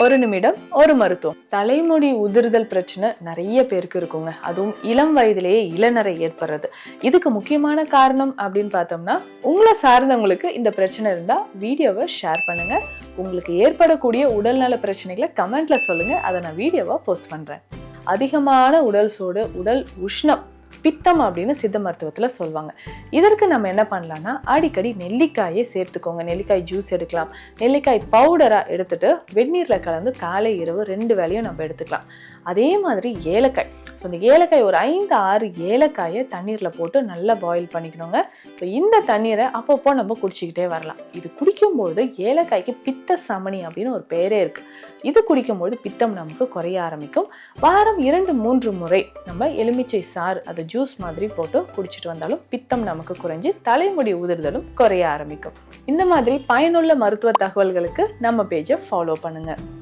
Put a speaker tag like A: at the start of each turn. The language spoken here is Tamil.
A: ஒரு நிமிடம் ஒரு மருத்துவம். தலைமுடி உதிர்தல் பிரச்சனை நிறைய பேருக்கு இருக்குங்க. அதுவும் இளம் வயதிலேயே இளநரை ஏற்படுறது. இதுக்கு முக்கியமான காரணம் அப்படின்னு பார்த்தோம்னா, உங்களை சார்ந்தவங்களுக்கு இந்த பிரச்சனை இருந்தா வீடியோவை ஷேர் பண்ணுங்க. உங்களுக்கு ஏற்படக்கூடிய உடல்நல பிரச்சனைகளை கமெண்ட்ல சொல்லுங்க. அதை நான் வீடியோவா போஸ்ட் பண்றேன். அதிகமான உடல் சூடு, உடல் உஷ்ணம், பித்தம் அப்படின்னு சித்த மருத்துவத்துல சொல்லுவாங்க. இதற்கு நம்ம என்ன பண்ணலாம்னா, அடிக்கடி நெல்லிக்காயை சேர்த்துக்கோங்க. நெல்லிக்காய் ஜூஸ் எடுக்கலாம். நெல்லிக்காய் பவுடரா எடுத்துட்டு வெந்நீர்ல கலந்து காலை இரவு 2 வேளையும் நம்ம எடுத்துக்கலாம். அதே மாதிரி ஏலக்காய். ஸோ இந்த ஏலக்காய் ஒரு 5-6 ஏலக்காயை தண்ணீரில் போட்டு நல்லா பாயில் பண்ணிக்கணுங்க. ஸோ இந்த தண்ணீரை அப்பப்போ நம்ம குடிச்சிக்கிட்டே வரலாம். இது குடிக்கும்பொழுது ஏலக்காய்க்கு பித்த சமனி அப்படின்னு ஒரு பேரே இருக்கு. இது குடிக்கும்பொழுது பித்தம் நமக்கு குறைய ஆரம்பிக்கும். வாரம் 2-3 முறை நம்ம எலுமிச்சை சாறு அதை ஜூஸ் மாதிரி போட்டு குடிச்சிட்டு வந்தாலும் பித்தம் நமக்கு குறைஞ்சி தலைமுடி உதிர்தலும் குறைய ஆரம்பிக்கும். இந்த மாதிரி பயனுள்ள மருத்துவ தகவல்களுக்கு நம்ம பேஜை ஃபாலோ பண்ணுங்க.